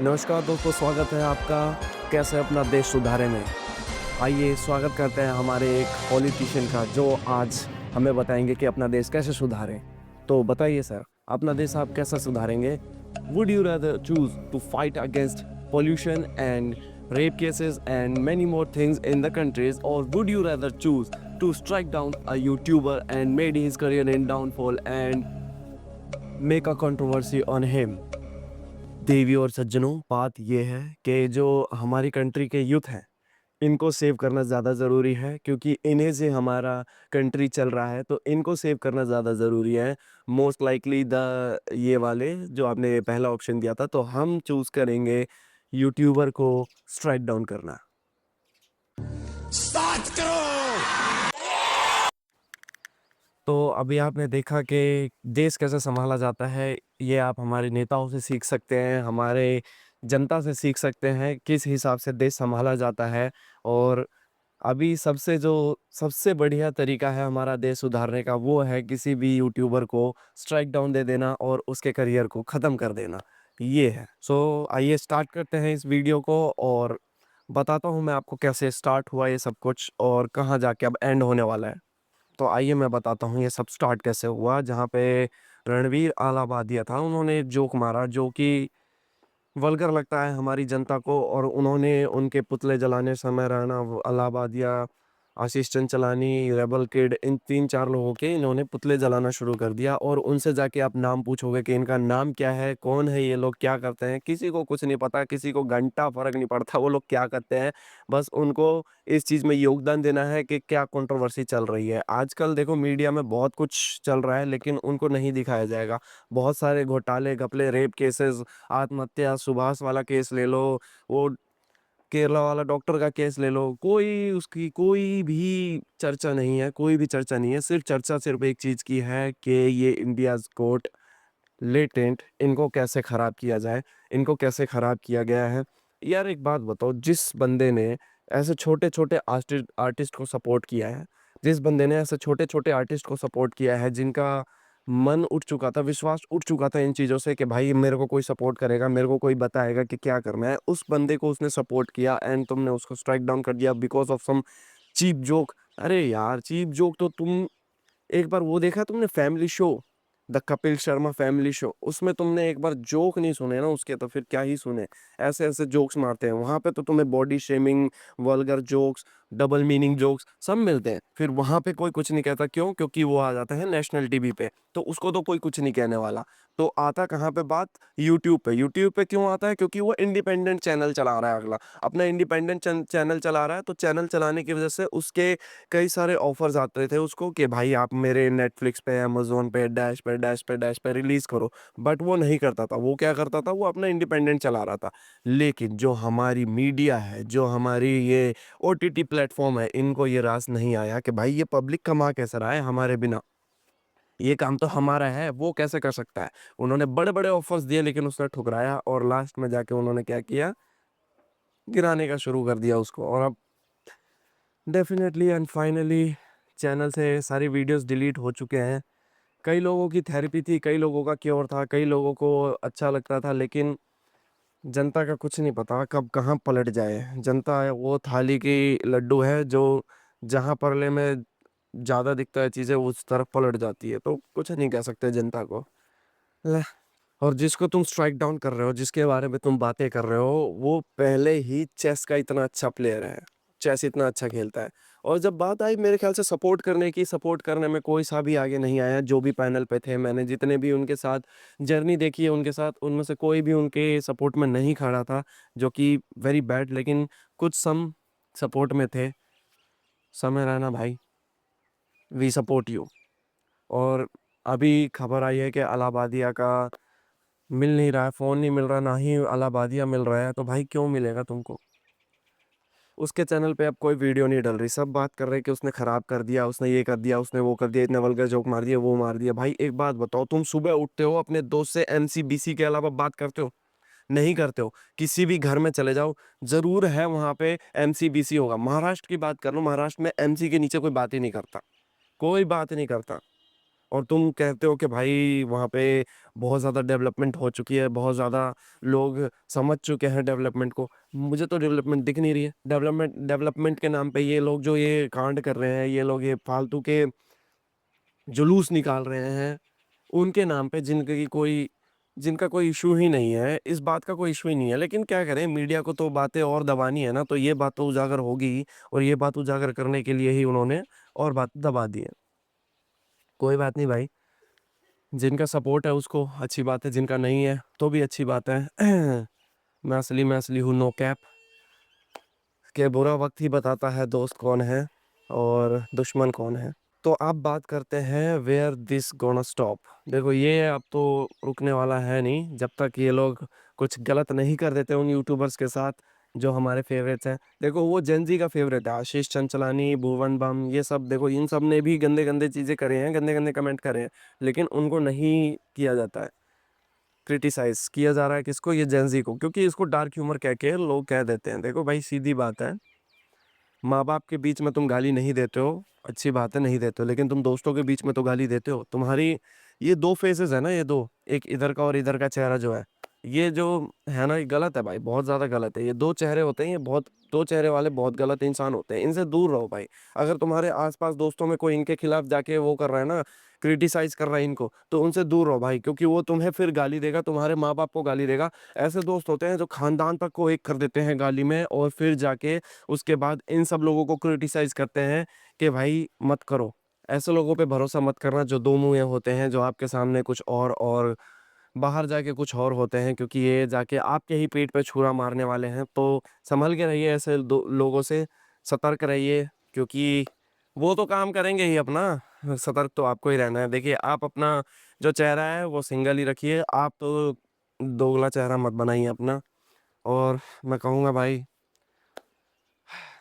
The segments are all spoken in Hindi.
नमस्कार दोस्तों, स्वागत है आपका कैसे अपना देश सुधारे में। आइए स्वागत करते हैं हमारे एक पॉलिटिशियन का जो आज हमें बताएंगे कि अपना देश कैसे सुधारें। तो बताइए सर, अपना देश आप कैसे सुधारेंगे? Would you rather choose to fight against pollution and rape cases and many more things in the countries, or would you rather choose to strike down a YouTuber and made his career in downfall and make a controversy on him? देवी और सज्जनों, बात ये है कि जो हमारी कंट्री के यूथ हैं, इनको सेव करना ज़्यादा ज़रूरी है क्योंकि इन्हीं से हमारा कंट्री चल रहा है, तो इनको सेव करना ज़्यादा ज़रूरी है। मोस्ट लाइकली द ये वाले जो आपने पहला ऑप्शन दिया था, तो हम चूज़ करेंगे यूट्यूबर को स्ट्राइक डाउन करना। स्टार्ट करो। तो अभी आपने देखा कि देश कैसे सँभाला जाता है, ये आप हमारे नेताओं से सीख सकते हैं, हमारे जनता से सीख सकते हैं, किस हिसाब से देश सँभाला जाता है। और अभी सबसे बढ़िया तरीका है हमारा देश सुधारने का, वो है किसी भी यूट्यूबर को स्ट्राइक डाउन दे देना और उसके करियर को ख़त्म कर देना, ये है। सो आइए स्टार्ट करते हैं इस वीडियो को और बताता हूँ मैं आपको कैसे स्टार्ट हुआ ये सब कुछ और कहाँ जाके अब एंड होने वाला है। तो आइए मैं बताता हूँ ये सब स्टार्ट कैसे हुआ। जहाँ पे रणवीर आलावादिया था, उन्होंने एक जोक मारा जो कि वल्गर लगता है हमारी जनता को, और उन्होंने उनके पुतले जलाने समय राणा अलाहाबादिया, आशीष चंचलानी, रेबल किड, इन 3-4 लोगों के इन्होंने पुतले जलाना शुरू कर दिया। और उनसे जाके आप नाम पूछोगे कि इनका नाम क्या है, कौन है ये लोग, क्या करते हैं, किसी को कुछ नहीं पता, किसी को घंटा फ़र्क नहीं पड़ता वो लोग क्या करते हैं। बस उनको इस चीज़ में योगदान देना है कि क्या कंट्रोवर्सी चल रही है। आजकल देखो मीडिया में बहुत कुछ चल रहा है लेकिन उनको नहीं दिखाया जाएगा। बहुत सारे घोटाले, घपले, रेप केसेज़, आत्महत्या, सुभाष वाला केस ले लो, वो केरला वाला डॉक्टर का केस ले लो, उसकी कोई भी चर्चा नहीं है, कोई भी चर्चा नहीं है। सिर्फ़ एक चीज़ की है कि ये इंडियाज़ गोट लेटेंट, इनको कैसे ख़राब किया जाए, इनको कैसे ख़राब किया गया है। यार एक बात बताओ, जिस बंदे ने ऐसे छोटे-छोटे आर्टिस्ट आर्टिस्ट को सपोर्ट किया है, जिस बंदे ने ऐसे छोटे-छोटे आर्टिस्ट को सपोर्ट किया है, जिनका मन उठ चुका था, विश्वास उठ चुका था इन चीज़ों से कि भाई मेरे को कोई सपोर्ट करेगा, मेरे को कोई बताएगा कि क्या करना है, उस बंदे को उसने सपोर्ट किया एंड तुमने उसको स्ट्राइक डाउन कर दिया because of some cheap joke. अरे यार, चीप जोक तो तुम एक बार वो देखा तुमने family show, the Kapil Sharma family show, उसमें तुमने एक बार जोक नहीं सुने ना उसके, तो फिर क्या ही सुने। ऐसे-ऐसे जोक्स मारते हैं, वहाँ पे तो तुम्हें body shaming, vulgar jokes, double meaning jokes सब मिलते हैं। फिर वहाँ पे कोई कुछ नहीं कहता, क्यों? क्योंकि वो आ जाता है नेशनल टीवी पे, तो उसको तो कोई कुछ नहीं कहने वाला। तो आता कहाँ पे बात? यूट्यूब पे। यूट्यूब पे क्यों आता है? क्योंकि वो इंडिपेंडेंट चैनल चला रहा है अगला। अपना इंडिपेंडेंट चैनल चला रहा है, तो चैनल चलाने की वज़ह से उसके कई सारे ऑफ़र्स आते थे उसको कि भाई आप मेरे नेटफ्लिक्स पे, अमेज़न पे, डैश पे रिलीज़ करो। बट वो नहीं करता था, वो क्या करता था? वो अपना इंडिपेंडेंट चला रहा था। लेकिन जो हमारी मीडिया है, जो हमारी ये ओटीटी प्लेटफ़ॉर्म है, इनको ये रास नहीं आया कि भाई ये पब्लिक कमा कैसे रहा है हमारे बिना? ये काम तो हमारा है, वो कैसे कर सकता है? उन्होंने बड़े-बड़े ऑफ़र्स दिए लेकिन उसने ठुकराया और लास्ट में जाके उन्होंने क्या किया? गिराने का शुरू कर दिया उसको। और अब डेफ़िनेटली एंड फाइनली चैनल से सारी वीडियोज़ डिलीट हो चुके हैं। कई लोगों की थेरेपी थी, कई लोगों का क्योर था, कई लोगों को अच्छा लगता था, लेकिन जनता का कुछ नहीं पता कब कहाँ पलट जाए। जनता है वो थाली की लड्डू है जो जहाँ पलड़े में ज़्यादा दिखता है चीज़ें उस तरफ पलट जाती है, तो कुछ नहीं कह सकते जनता को। ल और जिसको तुम स्ट्राइक डाउन कर रहे हो, जिसके बारे में तुम बातें कर रहे हो, वो पहले ही चेस का इतना अच्छा प्लेयर है। चेस इतना अच्छा खेलता है। और जब बात आई मेरे ख़्याल से सपोर्ट करने की, सपोर्ट करने में कोई सा भी आगे नहीं आया, जो भी पैनल पे थे, मैंने जितने भी उनके साथ जर्नी देखी है उनके साथ, उनमें से कोई भी उनके सपोर्ट में नहीं खड़ा था, जो कि वेरी बैड। लेकिन कुछ सम सपोर्ट में थे। समय रैना भाई, वी सपोर्ट यू। और अभी खबर आई है कि अलाहाबादिया का मिल नहीं रहा है, फ़ोन नहीं मिल रहा, ना ही अलाहाबादिया मिल रहा है, तो भाई क्यों मिलेगा तुमको? उसके चैनल पे अब कोई वीडियो नहीं डल रही, सब बात कर रहे हैं कि उसने खराब कर दिया, उसने ये कर दिया, उसने वो कर दिया, इतने वल्गर जोक मार दिए, वो मार दिया। भाई एक बात बताओ, तुम सुबह उठते हो, अपने दोस्त से एमसी-बीसी के अलावा बात करते हो? नहीं करते हो। किसी भी घर में चले जाओ, ज़रूर है वहाँ पे एमसी-बीसी होगा। महाराष्ट्र की बात कर लो, महाराष्ट्र में एमसी के नीचे कोई बात ही नहीं करता, कोई बात नहीं करता। और तुम कहते हो कि भाई वहाँ पे बहुत ज़्यादा डेवलपमेंट हो चुकी है, बहुत ज़्यादा लोग समझ चुके हैं डेवलपमेंट को। मुझे तो डेवलपमेंट दिख नहीं रही है। डेवलपमेंट डेवलपमेंट के नाम पे ये लोग जो ये कांड कर रहे हैं, ये लोग ये फालतू के जुलूस निकाल रहे हैं, उनके नाम पे जिनका कोई इश्यू ही नहीं है, इस बात का कोई इश्यू ही नहीं है। लेकिन क्या करें, मीडिया को तो बातें और दबानी है ना, तो ये बात तो उजागर होगी ही, और ये बात उजागर करने के लिए ही उन्होंने और बात दबा दी है। कोई बात नहीं भाई, जिनका सपोर्ट है उसको अच्छी बात है, जिनका नहीं है तो भी अच्छी बात है। मैं असली हूँ, नो कैप। के बुरा वक्त ही बताता है दोस्त कौन है और दुश्मन कौन है। तो अब बात करते हैं वेयर दिस गोना स्टॉप। देखो ये अब तो रुकने वाला है नहीं, जब तक ये लोग कुछ गलत नहीं कर देते उन यूट्यूबर्स के साथ जो हमारे फेवरेट्स हैं। देखो वो जेनजी का फेवरेट है, आशीष चंचलानी, भुवन बम, ये सब देखो इन सब ने भी गंदे गंदे चीज़ें करे हैं, गंदे गंदे कमेंट करे हैं, लेकिन उनको नहीं किया जाता है। क्रिटिसाइज किया जा रहा है किसको? ये जेनजी को, क्योंकि इसको डार्क ह्यूमर कह के लोग कह देते हैं। देखो भाई सीधी बात है, माँ बाप के बीच में तुम गाली नहीं देते हो, अच्छी बात है नहीं देते हो, लेकिन तुम दोस्तों के बीच में तो गाली देते हो। तुम्हारी ये दो फेसेस है ना, ये दो, एक इधर का और इधर का चेहरा जो है, ये जो है ना, ये गलत है भाई, बहुत ज़्यादा गलत है। ये दो चेहरे होते हैं, ये बहुत दो चेहरे वाले बहुत गलत इंसान होते हैं, इनसे दूर रहो भाई। अगर तुम्हारे आसपास दोस्तों में कोई इनके खिलाफ जाके वो कर रहा है ना, क्रिटिसाइज कर रहा है इनको, तो उनसे दूर रहो भाई, क्योंकि वो तुम्हें फिर गाली देगा, तुम्हारे माँ बाप को गाली देगा। ऐसे दोस्त होते हैं जो खानदान तक को एक कर देते हैं गाली में, और फिर जाके उसके बाद इन सब लोगों को क्रिटिसाइज़ करते हैं कि भाई मत करो। ऐसे लोगों पे भरोसा मत करना जो दो मुँहे होते हैं, जो आपके सामने कुछ और बाहर जाके कुछ और होते हैं, क्योंकि ये जाके आपके ही पेट पे छुरा मारने वाले हैं। तो सँभल के रहिए ऐसे दो लोगों से, सतर्क रहिए, क्योंकि वो तो काम करेंगे ही अपना, सतर्क तो आपको ही रहना है। देखिए आप अपना जो चेहरा है वो सिंगल ही रखिए, आप तो दोगला चेहरा मत बनाइए अपना। और मैं कहूँगा भाई,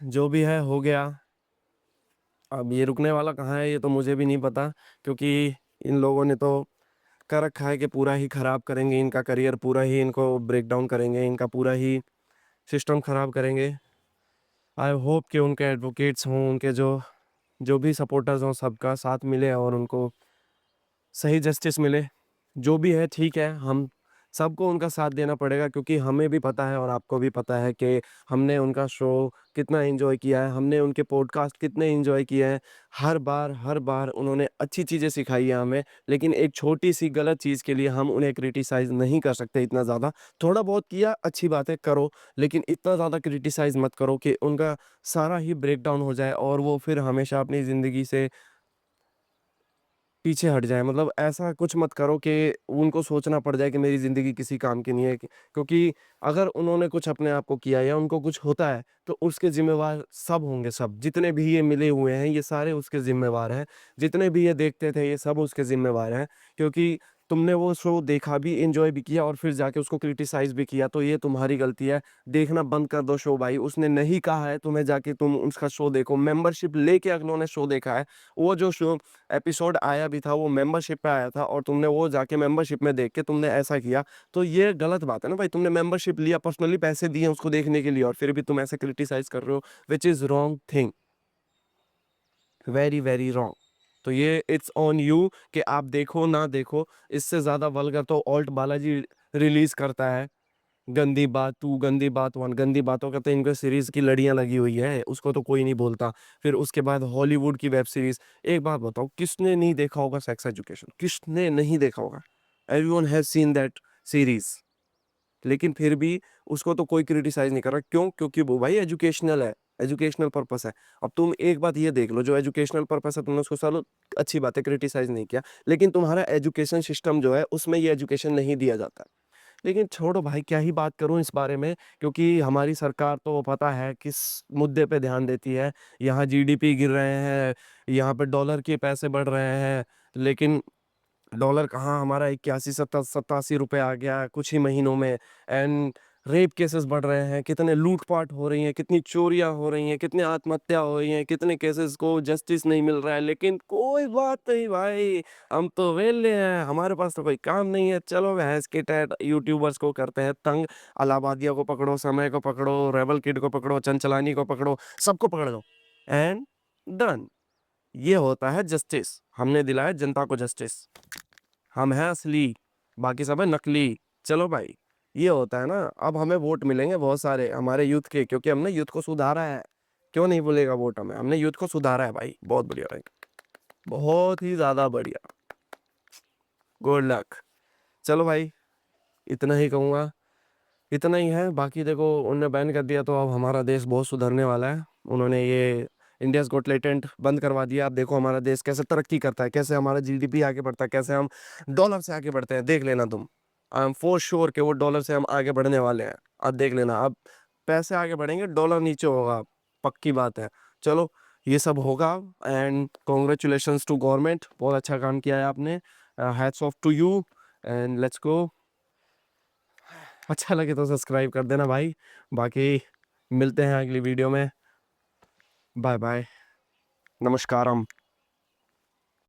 जो भी है हो गया। अब ये रुकने वाला कहाँ है ये तो मुझे भी नहीं पता, क्योंकि इन लोगों ने तो कर रखा है कि पूरा ही ख़राब करेंगे इनका करियर, पूरा ही इनको ब्रेक डाउन करेंगे, इनका पूरा ही सिस्टम ख़राब करेंगे। आई होप कि उनके एडवोकेट्स हों, उनके जो जो भी सपोर्टर्स हों, सबका साथ मिले और उनको सही जस्टिस मिले। जो भी है ठीक है, हम सबको उनका साथ देना पड़ेगा, क्योंकि हमें भी पता है और आपको भी पता है कि हमने उनका शो कितना एन्जॉय किया है, हमने उनके पॉडकास्ट कितने एन्जॉय किए हैं। हर बार उन्होंने अच्छी चीज़ें सिखाई है हमें, लेकिन एक छोटी-सी गलत चीज़ के लिए हम उन्हें क्रिटिसाइज़ नहीं कर सकते इतना ज़्यादा। थोड़ा बहुत किया, अच्छी बात है, करो, लेकिन इतना ज़्यादा क्रिटिसाइज़ मत करो कि उनका सारा ही ब्रेकडाउन हो जाए और वो फिर हमेशा अपनी ज़िंदगी से पीछे हट जाएँ। मतलब ऐसा कुछ मत करो कि उनको सोचना पड़ जाए कि मेरी ज़िंदगी किसी काम की नहीं है, क्योंकि अगर उन्होंने कुछ अपने आप को किया या उनको कुछ होता है, तो उसके ज़िम्मेवार सब होंगे सब। जितने भी ये मिले हुए हैं, ये सारे उसके ज़िम्मेवार हैं। जितने भी ये देखते थे, ये सब उसके ज़िम्मेवार हैं, क्योंकि तुमने वो शो देखा भी, एन्जॉय भी किया और फिर जाके उसको क्रिटिसाइज़ भी किया, तो ये तुम्हारी गलती है। देखना बंद कर दो शो भाई, उसने नहीं कहा है तुम्हें जाके तुम उसका शो देखो। मेंबरशिप लेके अगलों ने शो देखा है। वो जो शो एपिसोड आया भी था वो मेंबरशिप पे आया था, और तुमने वो जाके मेंबरशिप में देख के तुमने ऐसा किया, तो ये गलत बात है ना भाई। तुमने मेंबरशिप लिया, पर्सनली पैसे दिए उसको देखने के लिए, और फिर भी तुम ऐसे क्रिटिसाइज कर रहे हो, which is wrong thing, very very wrong. तो ये इट्स ऑन यू कि आप देखो ना देखो। इससे ज्यादा वल्गर तो ऑल्ट बालाजी रिलीज करता है, गंदी बात टू, गंदी बात वन, गंदी बातों का तो इनके सीरीज की लड़ियां लगी हुई है, उसको तो कोई नहीं बोलता। फिर उसके बाद हॉलीवुड की वेब सीरीज, एक बात बताओ, किसने नहीं देखा होगा सेक्स एजुकेशन? किसने नहीं देखा होगा? Everyone has seen that series, लेकिन फिर भी उसको तो कोई क्रिटिसाइज नहीं कर रहा। क्यों? क्योंकि वो भाई एजुकेशनल है, एजुकेशनल पर्पस है। अब तुम एक बात ये देख लो, जो एजुकेशनल पर्पस है तुमने उसको, चलो अच्छी बात है, क्रिटिसाइज नहीं किया, लेकिन तुम्हारा एजुकेशन सिस्टम जो है उसमें ये एजुकेशन नहीं दिया जाता। लेकिन छोड़ो भाई, क्या ही बात करूँ इस बारे में, क्योंकि हमारी सरकार तो पता है किस मुद्दे पे ध्यान देती है। यहाँ जीडीपी गिर रहे हैं, यहाँ पे डॉलर के पैसे बढ़ रहे हैं, लेकिन डॉलर कहाँ, हमारा 81 87 रुपए आ गया कुछ ही महीनों में। एंड रेप केसेस बढ़ रहे हैं, कितने लूटपाट हो रही हैं, कितनी चोरियां हो रही हैं, कितने आत्महत्या हो रही हैं, कितने केसेस को जस्टिस नहीं मिल रहा है। लेकिन कोई बात नहीं भाई, हम तो वेले हैं, हमारे पास तो कोई काम नहीं है, चलो भैंस के टैट यूट्यूबर्स को करते हैं तंग। अलाहाबादिया को पकड़ो, समय को पकड़ो, रेबल किड को पकड़ो, चंचलानी को पकड़ो, सबको पकड़ लो, एंड डन। ये होता है जस्टिस। हमने दिलाया जनता को जस्टिस। हम हैं असली, बाकी सब है नकली। चलो भाई, ये होता है ना। अब हमें वोट मिलेंगे बहुत सारे हमारे यूथ के, क्योंकि हमने यूथ को सुधारा है। क्यों नहीं बोलेगा वोट हमें? हमने यूथ को सुधारा है भाई। बहुत बढ़िया भाई, बहुत ही ज़्यादा बढ़िया। Good luck. चलो भाई, इतना ही कहूँगा, इतना ही है। बाकी देखो, उन्होंने बैन कर दिया तो अब हमारा देश बहुत सुधरने वाला है। उन्होंने ये इंडियाज़ गॉट टैलेंट बंद करवा दिया। आप देखो हमारा देश कैसे तरक्की करता है, कैसे हमारा जीडीपी आगे बढ़ता है, कैसे हम डॉलर से आगे बढ़ते हैं। देख लेना तुम। आई एम फॉर श्योर कि वो डॉलर से हम आगे बढ़ने वाले हैं। अब देख लेना, अब पैसे आगे बढ़ेंगे, डॉलर नीचे होगा। पक्की बात है। चलो, ये सब होगा। एंड कॉन्ग्रेचुलेशंस टू गवर्नमेंट, बहुत अच्छा काम किया है आपने। Hats off to you. And let's go. अच्छा लगे तो सब्सक्राइब कर देना भाई। बाकी मिलते हैं अगली वीडियो में। Bye bye. नमस्कारम।